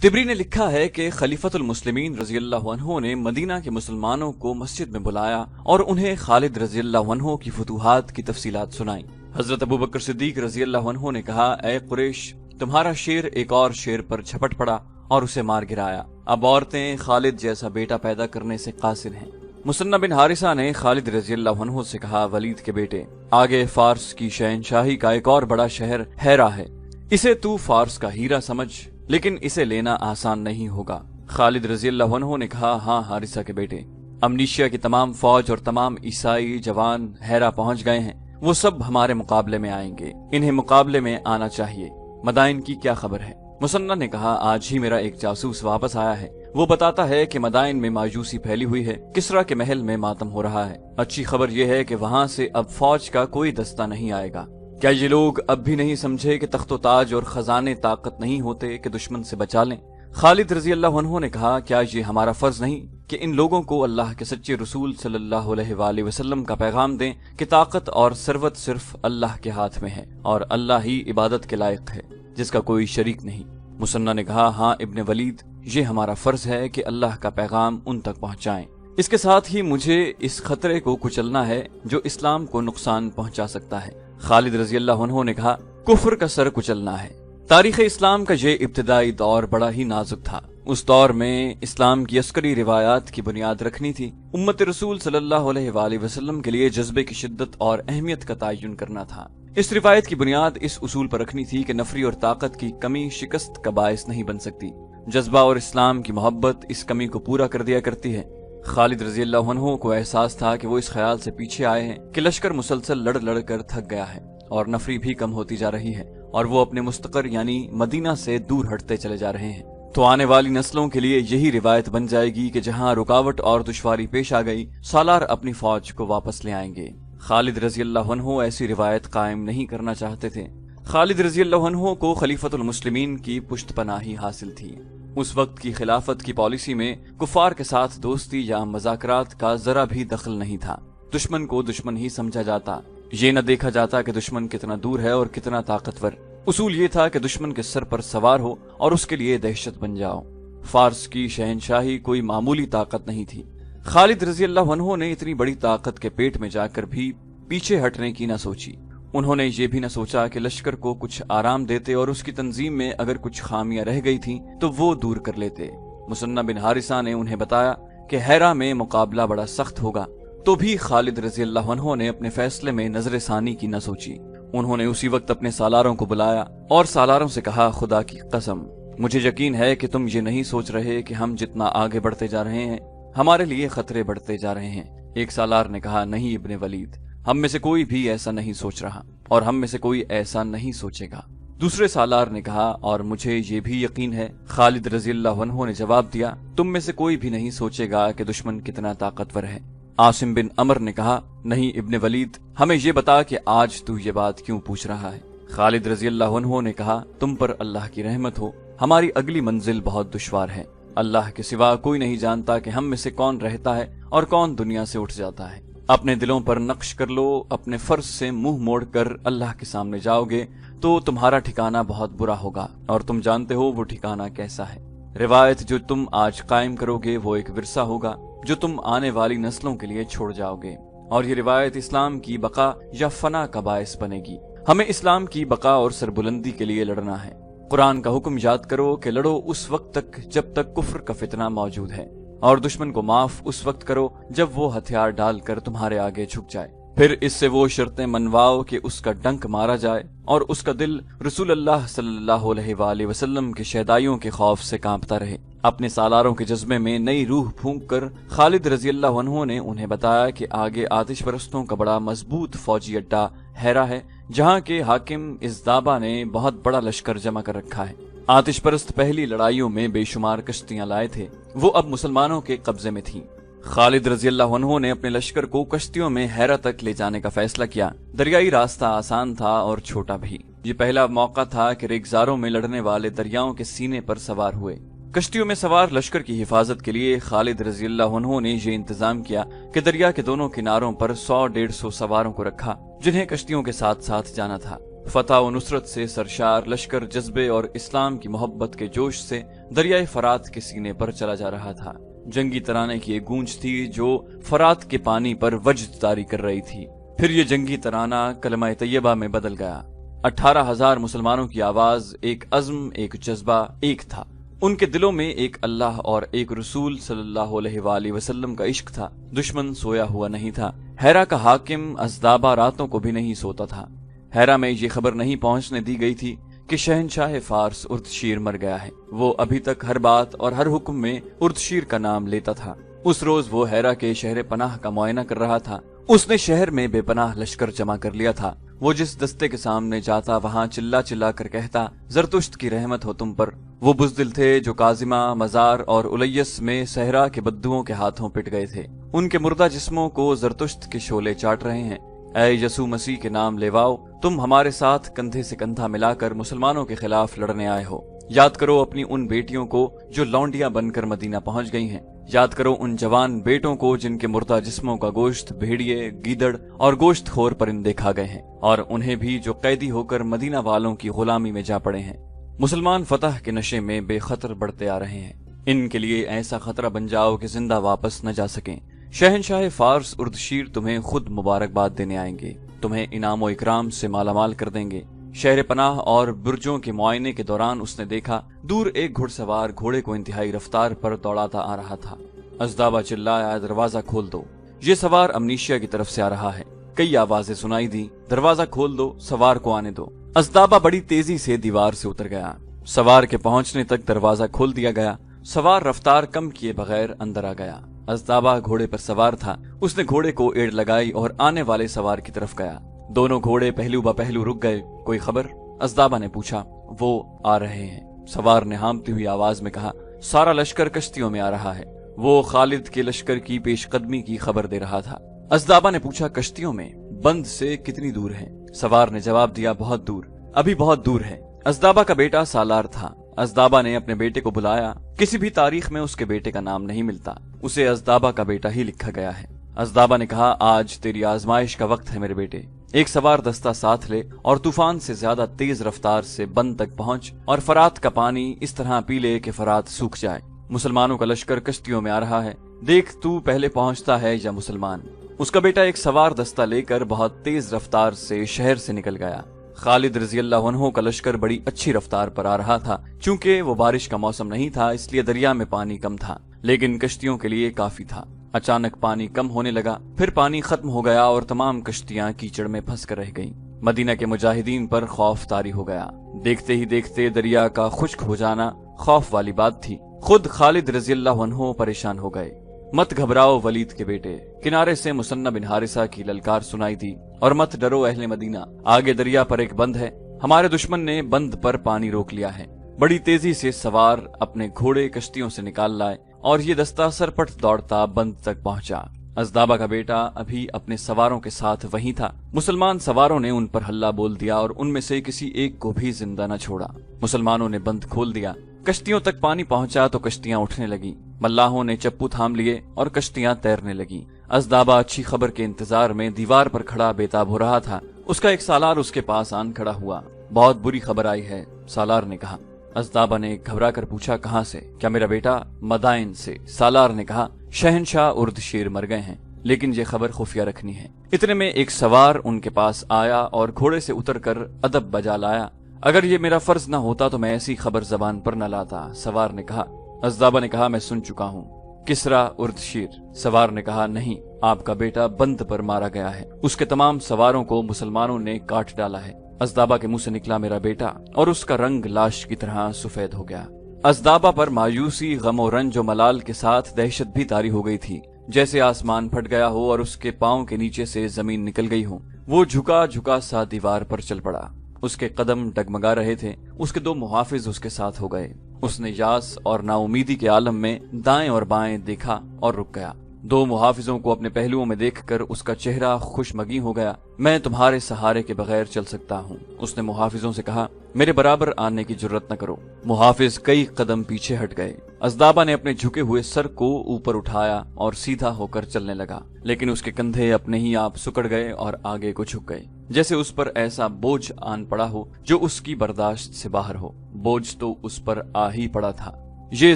Tabari ने लिखा है कि खलीफतुल मुस्लिमीन रजी अल्लाह अन्हु ने मदीना के मुसलमानों को मस्जिद में बुलाया और उन्हें खालिद रजी अल्लाह अन्हु की फतूहात की तफसीलात सुनाई। हजरत अबू बकर सिद्दीक रजी अल्लाह अन्हु ने कहा, ए कुरैश, तुम्हारा शेर एक और शेर पर झपट पड़ा और उसे मार गिराया। अब औरतें खालिद जैसा बेटा पैदा करने से कासिर हैं। मुसन्ना बिन हारिसा ने खालिद रजी अल्लाह अन्हु से कहा, वलीद के बेटे, आगे फारस की शहनशाही का एक और बड़ा शहर हैरा है, इसे तू फारस का हीरा समझ, लेकिन इसे लेना आसान नहीं होगा। खालिद रजी अल्लाह अन्हु ने कहा, हाँ हारिसा के बेटे, अमनीशिया की तमाम फौज और तमाम ईसाई जवान हैरा पहुंच गए हैं, वो सब हमारे मुकाबले में आएंगे, इन्हें मुकाबले में आना चाहिए। मदाइन की क्या खबर है? मुसन्ना ने कहा, आज ही मेरा एक जासूस वापस आया है, वो बताता है कि मदाइन में मायूसी फैली हुई है, किसरा के महल में मातम हो रहा है। अच्छी खबर यह है कि वहाँ से अब फौज का कोई दस्ता नहीं आएगा। क्या ये लोग अब भी नहीं समझे कि तख्तो ताज और खजाने ताकत नहीं होते कि दुश्मन से बचा लें? खालिद रजी अल्लाह अन्हु ने कहा, क्या ये हमारा फर्ज नहीं कि इन लोगों को अल्लाह के सच्चे रसूल सल्लल्लाहु अलैहि वसल्लम का पैगाम दें कि ताकत और सरवत सिर्फ अल्लाह के हाथ में है और अल्लाह ही इबादत के लायक है, जिसका कोई शरीक नहीं। मुसन्ना ने कहा, हाँ इब्ने वलीद, ये हमारा फर्ज है कि अल्लाह का पैगाम उन तक पहुँचाएं। इसके साथ ही मुझे इस खतरे को कुचलना है जो इस्लाम को नुकसान पहुँचा सकता है। खालिद रजी अल्लाह अन्हु ने कहा, कुफ्र का सर कुचलना है। तारीख इस्लाम का ये इब्तिदाई दौर बड़ा ही नाजुक था। उस दौर में इस्लाम की अस्करी रिवायात की बुनियाद रखनी थी। उम्मत रसूल सल्लल्लाहु अलैहि वसल्लम के लिए जज्बे की शिद्दत और अहमियत का तयन करना था। इस रिवायत की बुनियाद इस उसूल पर रखनी थी कि नफरी और ताकत की कमी शिकस्त का बायस नहीं बन सकती। जज्बा और इस्लाम की मोहब्बत इस कमी को पूरा कर दिया करती है। खालिद रजी अल्लाह अन्हु को एहसास था कि वो इस ख्याल से पीछे आए हैं कि लश्कर मुसलसल लड़ लड़ कर थक गया है और नफरी भी कम होती जा रही है और वो अपने मुस्तकर यानी मदीना से दूर हटते चले जा रहे हैं। तो आने वाली नस्लों के लिए यही रिवायत बन जाएगी कि जहां रुकावट और दुश्वारी पेश आ गई, सालार अपनी फौज को वापस ले आएंगे। खालिद रजी अल्लाह अन्हु ऐसी रिवायत कायम नहीं करना चाहते थे। खालिद रजी अल्लाह अन्हु को खलीफतुल मुस्लिमीन की पुश्तपनाही हासिल थी। उस वक्त की खिलाफत की पॉलिसी में कुफार के साथ दोस्ती या मजाकरात का जरा भी दखल नहीं था। दुश्मन को दुश्मन ही समझा जाता, ये न देखा जाता कि दुश्मन कितना दूर है और कितना ताकतवर। उसूल ये था कि दुश्मन के सर पर सवार हो और उसके लिए दहशत बन जाओ। फारस की शहनशाही कोई मामूली ताकत नहीं थी। खालिद रजी अल्लाह अन्हु ने इतनी बड़ी ताकत के पेट में जाकर भी पीछे हटने की न सोची। उन्होंने ये भी न सोचा कि लश्कर को कुछ आराम देते और उसकी तंजीम में अगर कुछ खामियां रह गई थीं तो वो दूर कर लेते। मुसन्ना बिन हारिसा ने उन्हें बताया कि हैरा में मुकाबला बड़ा सख्त होगा, तो भी खालिद रजी अल्लाह अन्हु ने अपने फैसले में नजर सानी की न सोची। उन्होंने उसी वक्त अपने सालारों को बुलाया और सालारों से कहा, खुदा की कसम, मुझे यकीन है कि तुम ये नहीं सोच रहे कि हम जितना आगे बढ़ते जा रहे हैं हमारे लिए खतरे बढ़ते जा रहे हैं। एक सालार ने कहा, नहीं इब्ने वलीद, हम में से कोई भी ऐसा नहीं सोच रहा और हम में से कोई ऐसा नहीं सोचेगा। दूसरे सालार ने कहा, और मुझे ये भी यकीन है। खालिद रजी अल्लाह अन्हु ने जवाब दिया, तुम में से कोई भी नहीं सोचेगा कि दुश्मन कितना ताकतवर है। आसिम बिन अमर ने कहा, नहीं इब्ने वलीद, हमें ये बता कि आज तू ये बात क्यों पूछ रहा है। खालिद रजी अल्लाह अन्हु ने कहा, तुम पर अल्लाह की रहमत हो, हमारी अगली मंजिल बहुत दुश्वार है। अल्लाह के सिवा कोई नहीं जानता कि हम में से कौन रहता है और कौन दुनिया से उठ जाता है। अपने दिलों पर नक्श कर लो, अपने फर्ज से मुंह मोड़कर अल्लाह के सामने जाओगे तो तुम्हारा ठिकाना बहुत बुरा होगा और तुम जानते हो वो ठिकाना कैसा है। रिवायत जो तुम आज कायम करोगे वो एक विरसा होगा जो तुम आने वाली नस्लों के लिए छोड़ जाओगे, और ये रिवायत इस्लाम की बका या फना का बायस बनेगी। हमें इस्लाम की बका और सरबुलंदी के लिए लड़ना है। कुरान का हुक्म याद करो कि लड़ो उस वक्त तक जब तक कुफ्र का फितना मौजूद है, और दुश्मन को माफ उस वक्त करो जब वो हथियार डालकर तुम्हारे आगे झुक जाए। फिर इससे वो शर्तें मनवाओ कि उसका डंक मारा जाए और उसका दिल रसूल अल्लाह सल्लल्लाहु अलैहि वसल्लम के शहदाइयों के खौफ से कांपता रहे। अपने सालारों के जज्बे में नई रूह फूंक कर खालिद रजी अल्लाह अन्हु ने उन्हें बताया कि आगे आतिश परस्तों का बड़ा मजबूत फौजी अड्डा हैरा है, जहाँ के हाकिम इज़्दाबा ने बहुत बड़ा लश्कर जमा कर रखा है। आतिश परस्त पहली लड़ाइयों में बेशुमार कश्तियां लाए थे, वो अब मुसलमानों के कब्जे में थीं। खालिद रजी अल्लाह अन्हु ने अपने लश्कर को कश्तियों में हैरा तक ले जाने का फैसला किया। दरियाई रास्ता आसान था और छोटा भी। ये पहला मौका था कि रेगिस्तानों में लड़ने वाले दरियाओं के सीने पर सवार हुए। कश्तियों में सवार लश्कर की हिफाजत के लिए खालिद रजी अल्लाह अन्हु ने ये इंतजाम किया कि दरिया के दोनों किनारों पर 100-150 सवारों को रखा, जिन्हें कश्तियों के साथ साथ जाना था। فتح و نصرت سے سرشار لشکر جذبے اور اسلام کی محبت کے جوش سے دریائے فرات کے سینے پر چلا جا رہا تھا۔ جنگی ترانے کی ایک گونج تھی جو فرات کے پانی پر وجد طاری کر رہی تھی۔ پھر یہ جنگی ترانہ کلمہ طیبہ میں بدل گیا۔ 18,000 مسلمانوں کی آواز، ایک عزم، ایک جذبہ، ایک تھا۔ ان کے دلوں میں ایک اللہ اور ایک رسول صلی اللہ علیہ وآلہ وسلم کا عشق تھا۔ دشمن سویا ہوا نہیں تھا۔ ہیرا کا حاکم ازدابا راتوں کو بھی نہیں سوتا تھا۔ ہیرا میں یہ خبر نہیں پہنچنے دی گئی تھی کہ شہنشاہ فارس اردشیر مر گیا ہے۔ وہ ابھی تک ہر بات اور ہر حکم میں اردشیر کا نام لیتا تھا۔ اس روز وہ ہیرا کے شہر پناہ کا معائنہ کر رہا تھا۔ اس نے شہر میں بے پناہ لشکر جمع کر لیا تھا۔ وہ جس دستے کے سامنے جاتا وہاں چلا چلا کر کہتا، زرتشت کی رحمت ہو تم پر۔ وہ بزدل تھے جو کاظمہ، مزار اور الیس میں صحرا کے بدوؤں کے ہاتھوں پٹ گئے تھے۔ ان کے مردہ جسموں کو زرتشت کے شعلے چاٹ رہے ہیں۔ اے یسوع مسیح کے نام لیواؤ، تم ہمارے ساتھ کندھے سے کندھا ملا کر مسلمانوں کے خلاف لڑنے آئے ہو۔ یاد کرو اپنی ان بیٹیوں کو جو لونڈیاں بن کر مدینہ پہنچ گئی ہیں۔ یاد کرو ان جوان بیٹوں کو جن کے مردہ جسموں کا گوشت بھیڑیے، گیدڑ اور گوشت خور پرندے کھا گئے ہیں، اور انہیں بھی جو قیدی ہو کر مدینہ والوں کی غلامی میں جا پڑے ہیں۔ مسلمان فتح کے نشے میں بے خطر بڑھتے آ رہے ہیں۔ ان کے لیے ایسا خطرہ بن جاؤ کہ زندہ واپس نہ جا سکیں۔ شہنشاہ فارس اردشیر تمہیں خود مبارکباد دینے آئیں گے، تمہیں انعام و اکرام سے مالا مال کر دیں گے۔ شہر پناہ اور برجوں کے معائنے کے دوران اس نے دیکھا دور ایک گھڑ سوار گھوڑے کو انتہائی رفتار پر دوڑاتا آ رہا تھا۔ ازدابا چلایا، دروازہ کھول دو، یہ سوار امنیشیا کی طرف سے آ رہا ہے۔ کئی آوازیں سنائی دی، دروازہ کھول دو، سوار کو آنے دو۔ ازدابا بڑی تیزی سے دیوار سے اتر گیا۔ سوار کے پہنچنے تک دروازہ کھول دیا گیا۔ سوار رفتار کم کیے بغیر اندر آ گیا۔ ازدابا گھوڑے پر سوار تھا۔ اس نے گھوڑے کو ایڑ لگائی اور آنے والے سوار کی طرف گیا۔ دونوں گھوڑے پہلو با پہلو رک گئے۔ کوئی خبر؟ ازدابا نے پوچھا۔ وہ آ رہے ہیں، سوار نے ہامتی ہوئی آواز میں کہا۔ سارا لشکر کشتیوں میں آ رہا ہے۔ وہ خالد کے لشکر کی پیش قدمی کی خبر دے رہا تھا۔ ازدابا نے پوچھا، کشتیوں میں بند سے کتنی دور ہے؟ سوار نے جواب دیا، بہت دور، ابھی بہت دور ہے۔ ازدابا کا بیٹا سالار تھا۔ ازدابا نے اپنے بیٹے کو بلایا۔ کسی بھی تاریخ میں اس کے بیٹے کا نام نہیں ملتا، اسے ازدابا کا بیٹا ہی لکھا گیا ہے۔ ازدابا نے کہا، آج تیری آزمائش کا وقت ہے میرے بیٹے۔ ایک سوار دستہ ساتھ لے اور طوفان سے زیادہ تیز رفتار سے بند تک پہنچ اور فرات کا پانی اس طرح پی لے کہ فرات سوکھ جائے۔ مسلمانوں کا لشکر کشتیوں میں آ رہا ہے، دیکھ تو پہلے پہنچتا ہے یا مسلمان۔ اس کا بیٹا ایک سوار دستہ لے کر بہت تیز رفتار سے شہر سے نکل گیا۔ خالد رضی اللہ عنہ کا لشکر بڑی اچھی رفتار پر آ رہا تھا۔ چونکہ وہ بارش کا موسم نہیں تھا اس لیے دریا میں پانی کم تھا، لیکن کشتیوں کے لیے کافی تھا۔ اچانک پانی کم ہونے لگا، پھر پانی ختم ہو گیا اور تمام کشتیاں کیچڑ میں پھنس کر رہ گئیں۔ مدینہ کے مجاہدین پر خوف طاری ہو گیا۔ دیکھتے ہی دیکھتے دریا کا خشک ہو جانا خوف والی بات تھی۔ خود خالد رضی اللہ عنہ پریشان ہو گئے۔ مت گھبراؤ ولید کے بیٹے، کنارے سے مثنہ بن حارثہ کی للکار سنائی دی، اور مت ڈرو اہل مدینہ، آگے دریا پر ایک بند ہے، ہمارے دشمن نے بند پر پانی روک لیا ہے۔ بڑی تیزی سے سوار اپنے گھوڑے کشتیوں سے نکال لائے اور یہ دستہ سرپٹ دوڑتا بند تک پہنچا۔ ازدابا کا بیٹا ابھی اپنے سواروں کے ساتھ وہیں تھا۔ مسلمان سواروں نے ان پر ہلہ بول دیا اور ان میں سے کسی ایک کو بھی زندہ نہ چھوڑا۔ مسلمانوں نے بند کھول دیا۔ کشتیوں تک پانی پہنچا تو کشتیاں اٹھنے لگیں۔ ملاحوں نے چپو تھام لیے اور کشتیاں تیرنے لگیں۔ ازدابا اچھی خبر کے انتظار میں دیوار پر کھڑا بےتاب ہو رہا تھا۔ اس کا ایک سالار اس کے پاس آن کھڑا ہوا۔ بہت بری خبر آئی ہے، سالار نے کہا۔ ازدابا نے گھبرا کر پوچھا، کہاں سے؟ کیا میرا بیٹا؟ مدائن سے، سالار نے کہا۔ شہنشاہ اردشیر مر گئے ہیں، لیکن یہ خبر خفیہ رکھنی ہے۔ اتنے میں ایک سوار ان کے پاس آیا اور گھوڑے سے اتر کر ادب بجا لایا۔ اگر یہ میرا فرض نہ ہوتا تو میں ایسی خبر زبان پر نہ لاتا، سوار نے کہا۔ ازدابا نے کہا، میں سن چکا ہوں، کسرا اردشیر۔ سوار نے کہا، نہیں، آپ کا بیٹا بند پر مارا گیا ہے، اس کے تمام سواروں کو مسلمانوں نے کاٹ ڈالا ہے۔ ازدابا کے منہ سے نکلا میرا بیٹا، اور اس کا رنگ لاش کی طرح سفید ہو گیا۔ ازدابا پر مایوسی، غم و رنج و ملال کے ساتھ دہشت بھی طاری ہو گئی تھی، جیسے آسمان پھٹ گیا ہو اور اس کے پاؤں کے نیچے سے زمین نکل گئی ہو۔ وہ جھکا جھکا سا دیوار پر چل پڑا۔ اس کے قدم ڈگمگا رہے تھے۔ اس کے دو محافظ اس کے ساتھ ہو گئے۔ اس نے یاس اور نا امیدی کے عالم میں دائیں اور بائیں دیکھا اور رک گیا۔ دو محافظوں کو اپنے پہلوؤں میں دیکھ کر اس کا چہرہ خوشمگی ہو گیا۔ میں تمہارے سہارے کے بغیر چل سکتا ہوں، اس نے محافظوں سے کہا، میرے برابر آنے کی جرت نہ کرو۔ محافظ کئی قدم پیچھے ہٹ گئے۔ ازدابا نے اپنے جھکے ہوئے سر کو اوپر اٹھایا اور سیدھا ہو کر چلنے لگا، لیکن اس کے کندھے اپنے ہی آپ سکڑ گئے اور آگے کو جھک گئے۔ जैसे उस पर ऐसा बोझ आन पड़ा हो जो उसकी बर्दाश्त से बाहर हो। बोझ तो उस पर आ ही पड़ा था। ये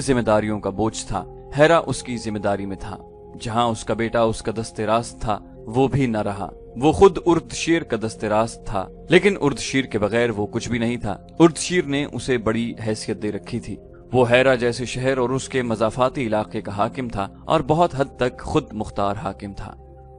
जिम्मेदारियों का बोझ था। हैरा उसकी जिम्मेदारी में था। जहां उसका बेटा उसका दस्तेराज था, वो भी न रहा। वो खुद उर्दशीर का दस्तेराज था, लेकिन उर्दशीर के बगैर वो कुछ भी नहीं था। उर्दशीर ने उसे बड़ी हैसियत दे रखी थी। वो हैरा जैसे शहर और उसके मजाफाती इलाके का हाकिम था और बहुत हद तक खुद मुख्तार हाकिम था।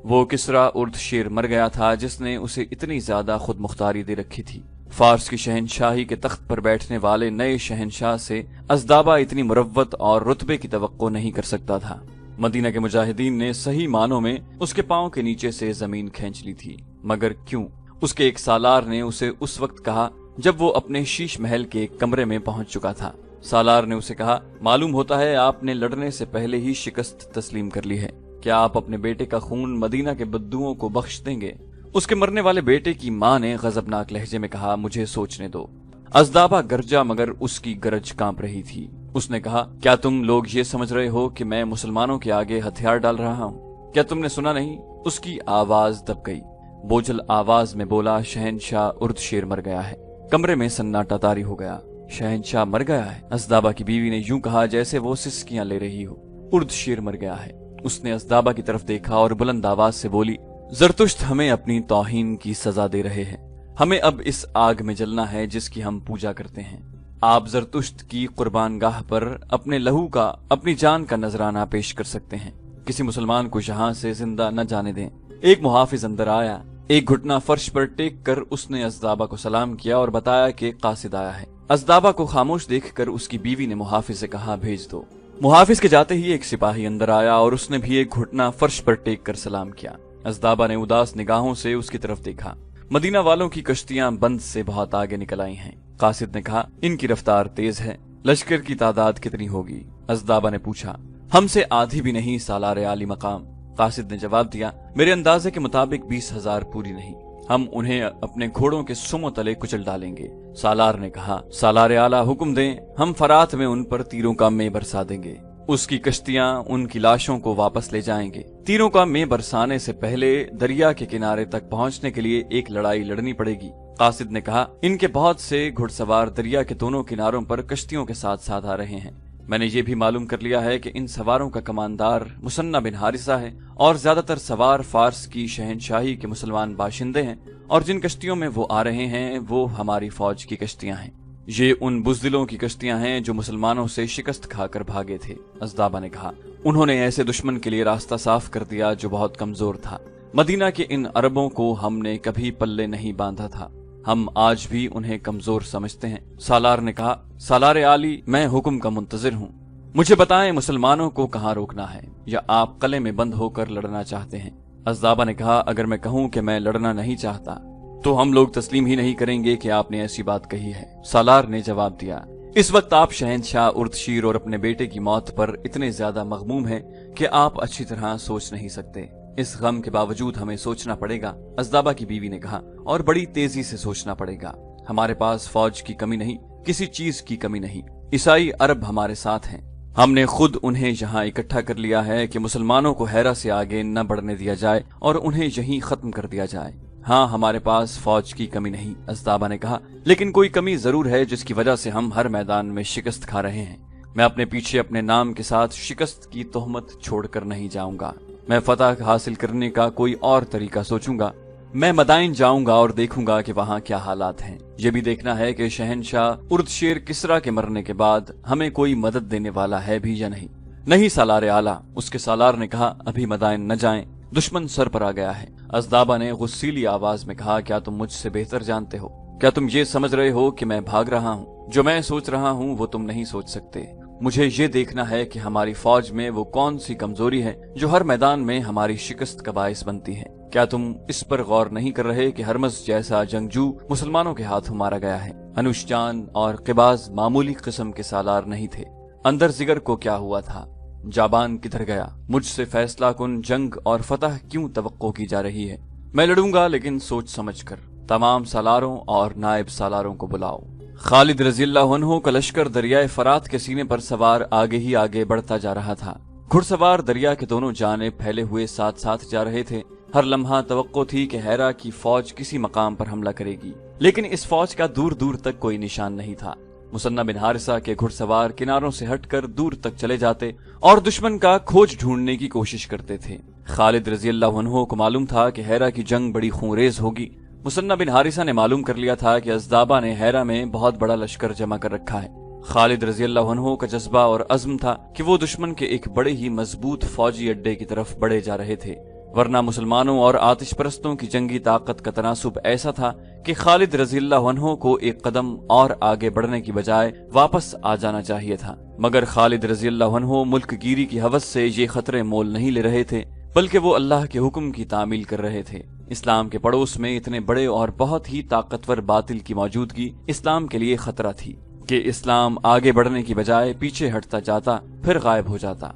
वो किसरा उर्दशीर मर गया था जिसने उसे इतनी ज्यादा खुद मुख्तारी दे रखी थी। फारस की शहनशाही के तख्त पर बैठने वाले नए शहनशाह से अज़दाबा इतनी मुरव्वत और रुतबे की तवक्को नहीं कर सकता था। मदीना के मुजाहिदीन ने सही मानों में उसके पांव के नीचे से जमीन खींच ली थी। मगर क्यों? उसके एक सालार ने उसे उस वक्त कहा जब वो अपने शीश महल के एक कमरे में पहुंच चुका था। सालार ने उसे कहा, मालूम होता है आपने लड़ने से पहले ही शिकस्त तस्लीम कर ली है। क्या आप अपने बेटे का खून मदीना के बद्दुओं को बख्श देंगे? उसके मरने वाले बेटे की माँ ने गजबनाक लहजे में कहा, मुझे सोचने दो। अज़दाबा गरजा मगर उसकी गरज कांप रही थी। उसने कहा, क्या तुम लोग ये समझ रहे हो कि मैं मुसलमानों के आगे हथियार डाल रहा हूँ? क्या तुमने सुना नहीं? उसकी आवाज दब गई। बोझल आवाज में बोला, शहनशाह उर्दशीर मर गया है। कमरे में सन्नाटा तारी हो गया। शहनशाह मर गया है? अज़दाबा की बीवी ने यूं कहा जैसे वो सिसकियां ले रही हो। उर्दशीर मर गया है। उसने अज़दाबा की तरफ देखा और बुलंद आवाज से बोली, ज़रतुश्त हमें अपनी तौहीन की सजा दे रहे हैं। हमें अब इस आग में जलना है जिसकी हम पूजा करते हैं। आप ज़रतुश्त की कुर्बानगाह पर अपने लहू का, अपनी जान का नजराना पेश कर सकते हैं। किसी मुसलमान को यहाँ से जिंदा न जाने दें। एक मुहाफिज अंदर आया। एक घुटना फर्श पर टेक कर उसने अज़दाबा को सलाम किया और बताया कि कासिद आया है। अज़दाबा को खामोश देखकर उसकी बीवी ने मुहाफिज से कहा, भेज दो। मुहाफिज के जाते ही एक सिपाही अंदर आया और उसने भी एक घुटना फर्श पर टेक कर सलाम किया। अज़दाबा ने उदास निगाहों से उसकी तरफ देखा। मदीना वालों की कश्तियां बंद से बहुत आगे निकल आई हैं। कासिद ने कहा, इनकी रफ्तार तेज है। लश्कर की तादाद कितनी होगी? अज़दाबा ने पूछा। हमसे आधी भी नहीं सालार आली मकाम। कासिद ने जवाब दिया, मेरे अंदाजे के मुताबिक 20,000 पूरी नहीं। हम उन्हें अपने घोड़ों के सुमो तले कुचल डालेंगे। सालार ने कहा, सालार आला हुक्म दें, हम फरात में उन पर तीरों का मे बरसा देंगे। उसकी कश्तियां उनकी लाशों को वापस ले जाएंगे। तीरों का मे बरसाने से पहले दरिया के किनारे तक पहुंचने के लिए एक लड़ाई लड़नी पड़ेगी। कासिद ने कहा, इनके बहुत से घुड़सवार दरिया के दोनों किनारों पर कश्तियों के साथ साथ आ रहे हैं। मैंने ये भी मालूम कर लिया है कि इन सवारों का कमांदार मुसन्ना बिन हारिसा है और ज्यादातर सवार फारस की शहनशाही के मुसलमान बाशिंदे हैं और जिन कश्तियों में वो आ रहे हैं वो हमारी फौज की कश्तियां हैं। ये उन बुज़दिलों की कश्तियां हैं जो मुसलमानों से शिकस्त खाकर भागे थे। अज़दाबा ने कहा, उन्होंने ऐसे दुश्मन के लिए रास्ता साफ कर दिया जो बहुत कमजोर था। मदीना के इन अरबों को हमने कभी पल्ले नहीं बांधा था। हम आज भी उन्हें कमजोर समझते हैं। सालार ने कहा, सालार आली, मैं हुक्म का मुंतजिर हूँ। मुझे बताएं मुसलमानों को कहाँ रोकना है, या आप कले में बंद होकर लड़ना चाहते हैं? अज़दाबा ने कहा, अगर मैं कहूँ कि मैं लड़ना नहीं चाहता तो हम लोग तस्लीम ही नहीं करेंगे कि आपने ऐसी बात कही है। सालार ने जवाब दिया, इस वक्त आप शहनशाह उर्दशीर और अपने बेटे की मौत पर इतने ज्यादा मगमूम हैं कि आप अच्छी तरह सोच नहीं सकते। इस गम के बावजूद हमें सोचना पड़ेगा, अज़दाबा की बीवी ने कहा, और बड़ी तेजी से सोचना पड़ेगा। हमारे पास फौज की कमी नहीं, किसी चीज की कमी नहीं। ईसाई अरब हमारे साथ हैं। हमने खुद उन्हें यहाँ इकट्ठा कर लिया है कि मुसलमानों को हैरा से आगे न बढ़ने दिया जाए और उन्हें यहीं खत्म कर दिया जाए। हाँ, हमारे पास फौज की कमी नहीं, अज़दाबा ने कहा, लेकिन कोई कमी जरूर है जिसकी वजह से हम हर मैदान में शिकस्त खा रहे हैं। मैं अपने पीछे अपने नाम के साथ शिकस्त की तोहमत छोड़कर नहीं जाऊंगा। मैं फतह हासिल करने का कोई और तरीका सोचूंगा। मैं मदाइन जाऊंगा और देखूंगा कि वहाँ क्या हालात हैं। ये भी देखना है कि शहनशाह उर्दशीर किसरा के मरने के बाद हमें कोई मदद देने वाला है भी या नहीं। नहीं सालार आला, उसके सालार ने कहा, अभी मदाइन न जाएं, दुश्मन सर पर आ गया है। अज़दाबा ने गुस्सीली आवाज में कहा, क्या तुम मुझसे बेहतर जानते हो? क्या तुम ये समझ रहे हो कि मैं भाग रहा हूँ? जो मैं सोच रहा हूँ वो तुम नहीं सोच सकते। मुझे ये देखना है कि हमारी फौज में वो कौन सी कमजोरी है जो हर मैदान में हमारी शिकस्त का बाइस बनती है। क्या तुम इस पर गौर नहीं कर रहे कि हरमज जैसा जंगजू मुसलमानों के हाथों मारा गया है? अनुशजान और क़िबाज मामूली किस्म के सालार नहीं थे। अंदर जिगर को क्या हुआ था? जाबान किधर गया? मुझसे फैसला कुन जंग और फतह क्यों तवक्को की जा रही है? मैं लड़ूंगा, लेकिन सोच समझ कर। तमाम सालारों और नायब सालारों को बुलाओ। खालिद रज़ियल्लाहु अन्हु का लश्कर दरियाए फरात के सीने पर सवार आगे ही आगे बढ़ता जा रहा था। घुड़सवार दरिया के दोनों जानिब फैले हुए साथ साथ जा रहे थे। हर लम्हा तवक्को थी कि हैरा की फौज किसी मकाम पर हमला करेगी, लेकिन इस फौज का दूर दूर तक कोई निशान नहीं था। मुसन्ना बिन हारिसा के घुड़सवार किनारों से हटकर दूर तक चले जाते और दुश्मन का खोज ढूंढने की कोशिश करते थे। खालिद रजी अल्लाह अन्हु को मालूम था कि हैरा की जंग बड़ी खूंरेज होगी। मुसन्ना बिन हारिसा ने मालूम कर लिया था कि अज़दाबा ने हैरा में बहुत बड़ा लश्कर जमा कर रखा है। खालिद रजी अल्लाह अन्हु का जज्बा और अज़्म था कि वो दुश्मन के एक बड़े ही मजबूत फौजी अड्डे की तरफ बढ़े जा रहे थे, वरना मुसलमानों और आतिश परस्तों की जंगी ताकत का तनासुब ऐसा था कि खालिद रजी अल्लाह अन्हु को एक कदम और आगे बढ़ने की बजाय वापस आ जाना चाहिए था। मगर खालिद रजी अल्लाह अन्हु मुल्क गिरी की हवस से ये खतरे मोल नहीं ले रहे थे, बल्कि वो अल्लाह के हुक्म की तामील कर रहे थे। इस्लाम के पड़ोस में इतने बड़े और बहुत ही ताकतवर बातिल की मौजूदगी इस्लाम के लिए खतरा थी कि इस्लाम आगे बढ़ने की बजाय पीछे हटता जाता, फिर गायब हो जाता।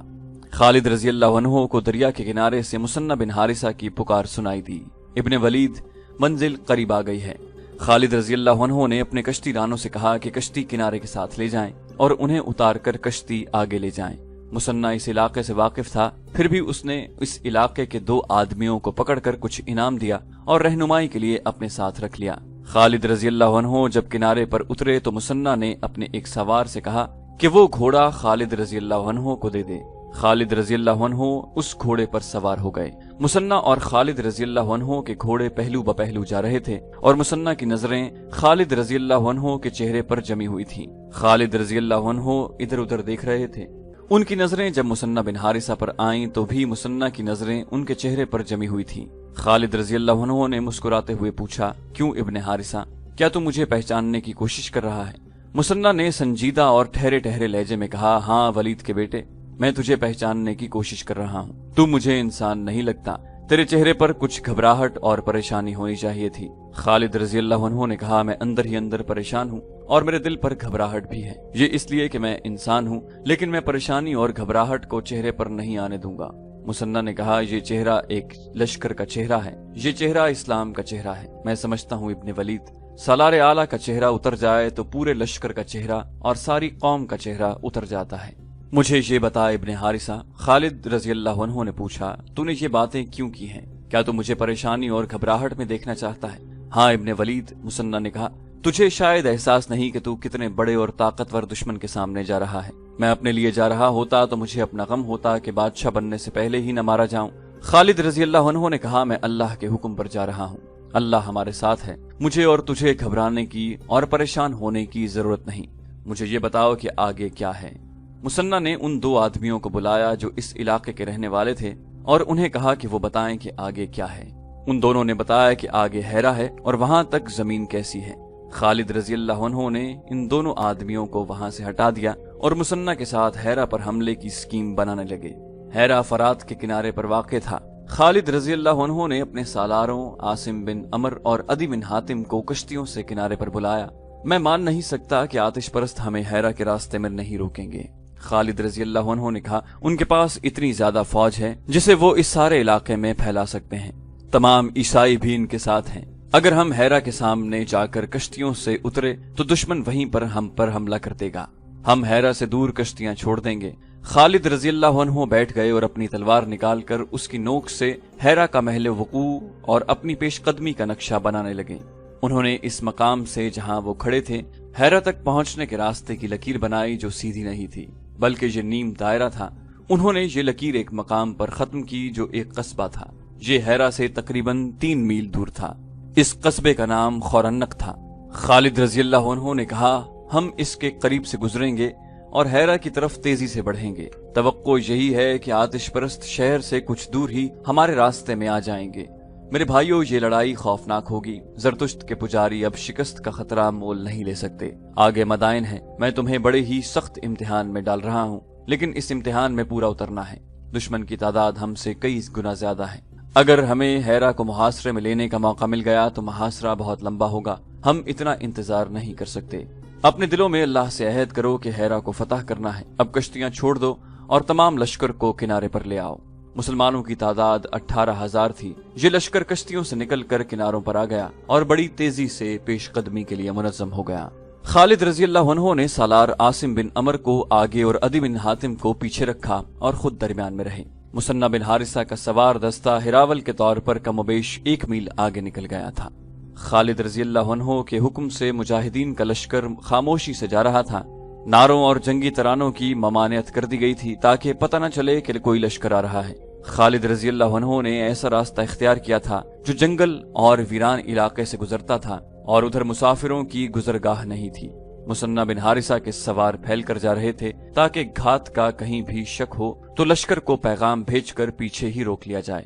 खालिद रजी अल्लाह अन्हु को दरिया के किनारे से मुसन्ना बिन हारिसा की पुकार सुनाई दी, इब्ने वलीद, मंजिल करीब आ गई है। खालिद रजी अल्लाह अन्हु ने अपने कश्ती रानों से कहा कि कश्ती किनारे के साथ ले जाएं और उन्हें उतार कर कश्ती आगे ले जाएं। मुसन्ना इस इलाके से वाकिफ था, फिर भी उसने इस इलाके के 2 आदमियों को पकड़कर कुछ इनाम दिया और रहनुमाई के लिए अपने साथ रख लिया। खालिद रजी अल्लाह अन्हु जब किनारे पर उतरे तो मुसन्ना ने अपने एक सवार से कहा कि वो घोड़ा खालिद रजी अल्लाह अन्हु को दे दे। खालिद रजी अल्लाह अन्हु उस घोड़े पर सवार हो गए। मुसन्ना और खालिद रजी अल्लाह अन्हु के घोड़े पहलू ब पहलू जा रहे थे और मुसन्ना की नजरें खालिद रजी अल्लाह अन्हु के चेहरे पर जमी हुई थीं। खालिद रजी अल्लाह अन्हु इधर उधर देख रहे थे। उनकी नजरें जब मुसन्ना बिन हारिसा पर आईं तो भी मुसन्ना की नजरें उनके चेहरे पर जमी हुई थीं। खालिद रजी अल्लाह अन्हु ने मुस्कुराते हुए पूछा, क्यों इब्ने हारिसा, क्या तू मुझे पहचानने की कोशिश कर रहा है? मुसन्ना ने संजीदा और ठहरे ठहरे लहजे में कहा, हाँ वलीद के बेटे, मैं तुझे पहचानने की कोशिश कर रहा हूँ। तू मुझे इंसान नहीं लगता, तेरे चेहरे पर कुछ घबराहट और परेशानी होनी चाहिए थी। खालिद रजी अल्लाह अन्हु ने कहा, मैं अंदर ही अंदर परेशान हूँ और मेरे दिल पर घबराहट भी है। ये इसलिए कि मैं इंसान हूँ, लेकिन मैं परेशानी और घबराहट को चेहरे पर नहीं आने दूंगा। मुसन्ना ने कहा, ये चेहरा एक लश्कर का चेहरा है, ये चेहरा इस्लाम का चेहरा है। मैं समझता हूँ इब्ने वलीद, सालार आला का चेहरा उतर जाए तो पूरे लश्कर का चेहरा और सारी कौम का चेहरा उतर जाता है। मुझे ये बता इब्ने हारिसा, खालिद रजी अल्लाह अन्हु ने पूछा, तूने ये बातें क्यों की हैं? क्या तू मुझे परेशानी और घबराहट में देखना चाहता है? हाँ इब्ने वलीद, मुसन्ना ने कहा, तुझे शायद एहसास नहीं कि तू कितने बड़े और ताकतवर दुश्मन के सामने जा रहा है। मैं अपने लिए जा रहा होता तो मुझे अपना गम होता कि बादशाह बनने से पहले ही न मारा जाऊं। खालिद रजी अल्लाह अन्हु ने कहा, मैं अल्लाह के हुक्म पर जा रहा हूँ, अल्लाह हमारे साथ है, मुझे और तुझे घबराने की और परेशान होने की जरूरत नहीं। मुझे ये बताओ कि आगे क्या है। मुसन्ना ने उन 2 आदमियों को बुलाया जो इस इलाके के रहने वाले थे और उन्हें कहा कि वो बताएं कि आगे क्या है। उन दोनों ने बताया कि आगे हैरा है और वहां तक जमीन कैसी है। खालिद रजी अल्लाह अन्हु ने इन दोनों आदमियों को वहां से हटा दिया और मुसन्ना के साथ हैरा पर हमले की स्कीम बनाने लगे। हैरा फरात के किनारे पर वाक़ था। खालिद रजी अल्लाह अन्हु ने अपने सालारों आसिम बिन अमर और अदी बिन हातिम को कश्तियों से किनारे पर बुलाया। मैं मान नहीं सकता कि आतिश परस्त हमें हैरा के रास्ते में नहीं रोकेंगे। खालिद रजी अल्लाह अन्हु ने कहा, उनके पास इतनी ज्यादा फौज है जिसे वो इस सारे इलाके में फैला सकते हैं। तमाम ईसाई भी इनके साथ हैं। अगर हम हैरा के सामने जाकर कश्तियों से उतरे तो दुश्मन वहीं पर हम पर हमला कर देगा। हम हैरा से दूर कश्तियां छोड़ देंगे। खालिद रजी अल्लाह अन्हु बैठ गए और अपनी तलवार निकालकर उसकी नोक से हैरा का महल वकू और अपनी पेशकदमी का नक्शा बनाने लगे। उन्होंने इस मकाम से जहां वो खड़े थे हैरा तक पहुंचने के रास्ते की लकीर बनाई जो सीधी नहीं थी बल्कि ये नीम दायरा था। उन्होंने ये लकीर एक मकाम पर खत्म की जो एक कस्बा था। ये हैरा से तकरीबन 3 मील दूर था। इस कस्बे का नाम खौरन्नक था। खालिद रजी अल्लाह अन्हु ने कहा, हम इसके करीब से गुजरेंगे और हैरा की तरफ तेजी से बढ़ेंगे। तवक्को यही है कि आतिश परस्त शहर से कुछ दूर ही हमारे रास्ते में आ जाएंगे। मेरे भाइयों, ये लड़ाई खौफनाक होगी। जरतुश्त के पुजारी अब शिकस्त का खतरा मोल नहीं ले सकते। आगे मदाइन है। मैं तुम्हें बड़े ही सख्त इम्तिहान में डाल रहा हूँ, लेकिन इस इम्तिहान में पूरा उतरना है। दुश्मन की तादाद हमसे कई गुना ज्यादा है। अगर हमें हैरा को मुहासरे में लेने का मौका मिल गया तो मुहासरा बहुत लंबा होगा। हम इतना इंतजार नहीं कर सकते। अपने दिलों में अल्लाह से अहद करो कि हैरा को फतह करना है। अब कश्तियां छोड़ दो और तमाम लश्कर को किनारे पर ले आओ। मुसलमानों की तादाद 18,000 थी। ये लश्कर कश्तियों से निकलकर किनारों पर आ गया और बड़ी तेजी से पेशकदमी के लिए मुनज़्ज़म हो गया। खालिद रजी अल्लाह अन्हु ने सालार आसिम बिन अमर को आगे और अदी बिन हातिम को पीछे रखा और खुद दरमियान में रहे। مسنہ بن حارثہ کا سوار دستہ ہراول کے طور پر کم و بیش 1 میل آگے نکل گیا تھا۔ خالد رضی اللہ عنہ کے حکم سے مجاہدین کا لشکر خاموشی سے جا رہا تھا۔ نعروں اور جنگی ترانوں کی ممانعت کر دی گئی تھی تاکہ پتہ نہ چلے کہ کوئی لشکر آ رہا ہے۔ خالد رضی اللہ عنہ نے ایسا راستہ اختیار کیا تھا جو جنگل اور ویران علاقے سے گزرتا تھا اور ادھر مسافروں کی گزرگاہ نہیں تھی۔ مسنہ بن حارثہ کے سوار پھیل کر جا رہے تھے تاکہ گھات کا کہیں بھی شک ہو تو لشکر کو پیغام بھیج کر پیچھے ہی روک لیا جائے۔